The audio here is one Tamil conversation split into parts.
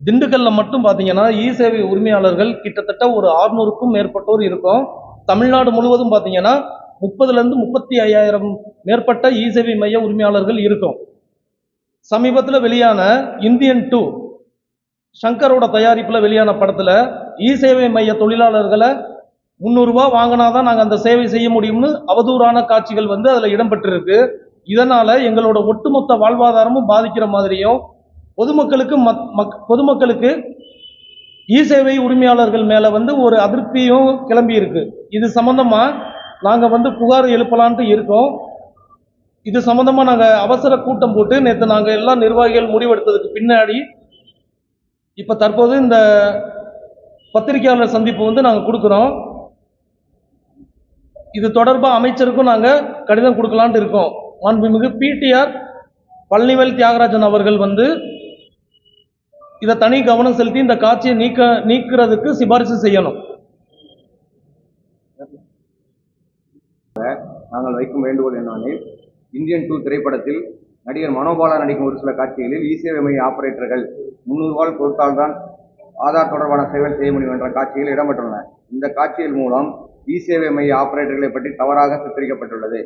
திண்டுக்கல்ல மட்டும் பார்த்தீங்கன்னா இ சேவை உரிமையாளர்கள் கிட்டத்தட்ட ஒரு 600க்கும் மேற்பட்டோர் இருக்கும். தமிழ்நாடு முழுவதும் பார்த்தீங்கன்னா 30லேருந்து 35,000 மேற்பட்ட இ சேவை மைய உரிமையாளர்கள் இருக்கும். சமீபத்தில் வெளியான இந்தியன் 2 சங்கரோட தயாரிப்பில் வெளியான படத்தில் இ சேவை மைய தொழிலாளர்களை 300 ரூபா வாங்கினாதான் நாங்கள் அந்த சேவை செய்ய முடியும்னு அவதூறான காட்சிகள் அதில் இடம்பெற்றிருக்கு. இதனால எங்களோட ஒட்டுமொத்த வாழ்வாதாரமும் பாதிக்கிற மாதிரியும் பொதுமக்களுக்கு இ சேவை உரிமையாளர்கள் மேல ஒரு அதிருப்தியும் கிளம்பி இருக்கு. இது சம்பந்தமா நாங்க புகார் எழுப்பலான்ட்டு இருக்கோம். இது சம்பந்தமா நாங்க அவசர கூட்டம் போட்டு நேற்று நாங்க எல்லா நிர்வாகிகள் முடிவெடுத்ததுக்கு பின்னாடி இப்ப தற்போது இந்த பத்திரிகையாளர் சந்திப்பு நாங்க கொடுக்கிறோம். இது தொடர்பா அமைச்சருக்கும் நாங்க கடிதம் கொடுக்கலான்ட்டு இருக்கோம். மாண்புமிகு பிடிஆர் பழனிவேல் தியாகராஜன் அவர்கள் இதை தனி கவனம் செலுத்தி இந்த காட்சியை நீக்கிறதுக்கு சிபாரிசு செய்யணும். நாங்கள் வைக்கும் வேண்டுகோள் என்னவெனில், இந்தியன் 2 திரைப்படத்தில் நடிகர் மனோபாலா நடிக்கும் ஒரு சில காட்சிகளில் இ சேவை மைய ஆபரேட்டர்கள் 300 ரூபாய் கொடுத்தால்தான் ஆதார் தொடர்பான சேவை செய்ய முடியும் என்ற காட்சிகள் இடம்பெற்றுள்ளன. இந்த காட்சிகள் மூலம் இ சேவை மைய ஆபரேட்டர்களை பற்றி தவறாக சித்தரிக்கப்பட்டுள்ளது.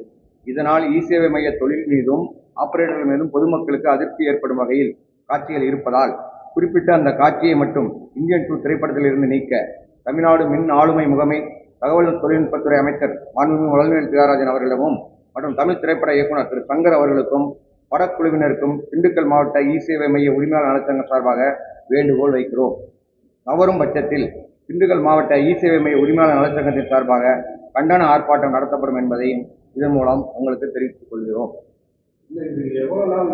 இதனால் இ சேவை மைய தொழில் மீதும் ஆபரேட்டர்கள் மீதும் பொதுமக்களுக்கு அதிருப்தி ஏற்படும் வகையில் காட்சிகள் இருப்பதால் குறிப்பிட்ட அந்த காட்சியை மட்டும் இந்தியன் 2 திரைப்படத்தில் இருந்து நீக்க தமிழ்நாடு மின் ஆளுமை முகமை தகவல் தொழில்நுட்பத்துறை அமைச்சர் மாண்புமிகு பழனிவேல் தியாகராஜன் அவர்களிடமும் மற்றும் தமிழ் திரைப்பட இயக்குனர் திரு சங்கர் அவர்களுக்கும் படக்குழுவினருக்கும் திண்டுக்கல் மாவட்ட இ சேவை மைய உரிமையாளர் நலச்சங்கம் சார்பாக வேண்டுகோள் வைக்கிறோம். தவறும் பட்சத்தில் திண்டுக்கல் மாவட்ட இ சேவை மைய உரிமையாளர் நலச்சங்கத்தின் சார்பாக கண்டன ஆர்ப்பாட்டம் நடத்தப்படும் என்பதையும் இதன் மூலம் உங்களுக்கு தெரிவித்துக் கொள்கிறோம். எவ்வளவு நாள்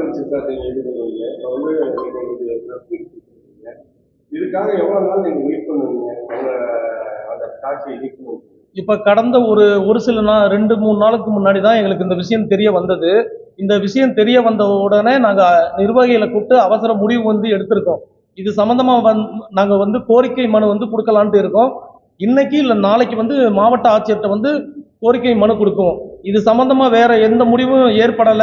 இதுக்காக எவ்வளவு நாள் நீங்க வெயிட் பண்ணுவீங்க அந்த காட்சியை நீக்கணும்? இப்ப கடந்த ஒரு சில 2-3 நாளுக்கு முன்னாடி தான் எங்களுக்கு இந்த விஷயம் தெரிய வந்தது. இந்த விஷயம் தெரிய வந்த உடனே நாங்க நிர்வாகிகளை கூப்பிட்டு அவசர முடிவு எடுத்திருக்கோம். இது சம்பந்தமா நாங்க கோரிக்கை மனு கொடுக்கலான்ட்டு இருக்கோம். இன்னைக்கு இல்ல நாளைக்கு மாவட்ட ஆட்சியர்கிட்ட கோரிக்கை மனு கொடுக்கும். இது சம்பந்தமா வேற எந்த முடிவும் ஏற்படல,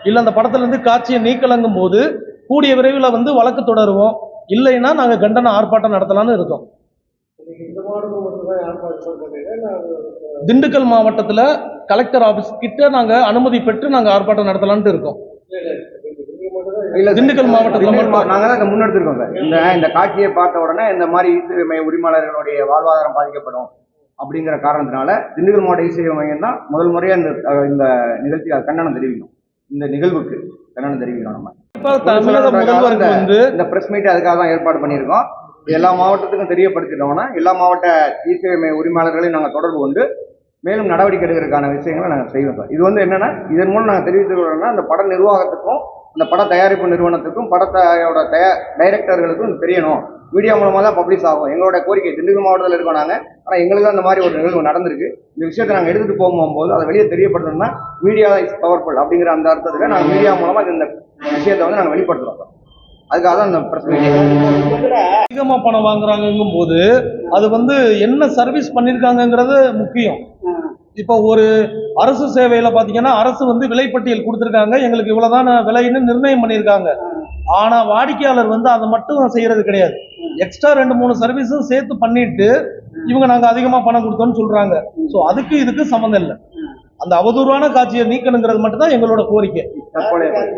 இல்ல அந்த படத்துல இருந்து காட்சியை நீக்கலங்கும் போது கூடிய விரைவில் வழக்கு தொடருவோம். இல்லைன்னா நாங்க கண்டன ஆர்ப்பாட்டம் நடத்தலாம்னு இருக்கோம். திண்டுக்கல் மாவட்டத்துல கலெக்டர் ஆபீஸ் கிட்ட நாங்க அனுமதி பெற்று நாங்க ஆர்ப்பாட்டம் நடத்தலாம்னு இருக்கோம். திண்டுக்கல் மாவட்டத்தில் நாங்க தான் முன்னெடுத்திருக்கோம் சார். இந்த காட்சியை பார்த்த உடனே இந்த மாதிரி இ சேவை மைய உரிமையாளர்களுடைய வாழ்வாதாரம் பாதிக்கப்படும் அப்படிங்கிற காரணத்தினால திண்டுக்கல் மாவட்ட இ சேவை மையம் தான் முதல் முறையா இந்த நிகழ்ச்சி கண்டனம் தெரிவிக்கும். இந்த நிகழ்வுக்கு கண்டனம் தெரிவிக்கிறோம். நம்ம இந்த பிரஸ் மீட் அதுக்காக தான் ஏற்பாடு பண்ணியிருக்கோம். எல்லா மாவட்டத்துக்கும் தெரியப்படுத்திட்டோம்னா எல்லா மாவட்ட இ சேவை மைய உரிமையாளர்களையும் நாங்கள் தொடர்பு கொண்டு மேலும் நடவடிக்கை எடுக்கிறதுக்கான விஷயங்களை நாங்கள் செய்வோம் சார். இது என்னன்னா, இதன் மூலம் நாங்கள் தெரிவித்துக்கிறோம்னா அந்த பட நிர்வாகத்துக்கும் அந்த பட தயாரிப்பு நிறுவனத்துக்கும் படத்தோட டைரக்டர்களுக்கும் தெரியணும். மீடியா மூலமாக தான் பப்ளிஷ் ஆகும். எங்களோட கோரிக்கை திண்டுக்கல் மாவட்டத்தில் இருக்கோம் நாங்கள். ஆனால் எங்களுக்கு அந்த மாதிரி ஒரு நிகழ்வு நடந்திருக்கு. இந்த விஷயத்தை நாங்கள் எடுத்துகிட்டு போகும்போது அதை வெளியே தெரியப்படுத்தணும்னா மீடியா இஸ் பவர்ஃபுல் அப்படிங்கிற அந்த அர்த்தத்தில் நாங்கள் மீடியா மூலமாக இந்த விஷயத்தை நாங்கள் வெளிப்படுத்துகிறோம். அதுக்காக தான் இந்த பிரச்சனை. அதிகமாக பணம் வாங்குறாங்கும் போது அது என்ன சர்வீஸ் பண்ணியிருக்காங்கிறது முக்கியம். இப்போ ஒரு அரசு சேவையில பாத்தீங்கன்னா அரசு விலைப்பட்டியல் கொடுத்துருக்காங்க, எங்களுக்கு இவ்வளவுதான் விலைன்னு நிர்ணயம் பண்ணியிருக்காங்க. ஆனா வாடிக்கையாளர் அதை மட்டும் செய்யறது கிடையாது. எக்ஸ்ட்ரா 2-3 சர்வீஸும் சேர்த்து பண்ணிட்டு இவங்க நாங்க அதிகமா பணம் கொடுத்தோம்னு சொல்றாங்க. ஸோ அதுக்கு இதுக்கு சம்மந்தம் இல்லை. அந்த அவதூறான காட்சியை நீக்கணுங்கிறது மட்டும் தான் எங்களோட கோரிக்கை.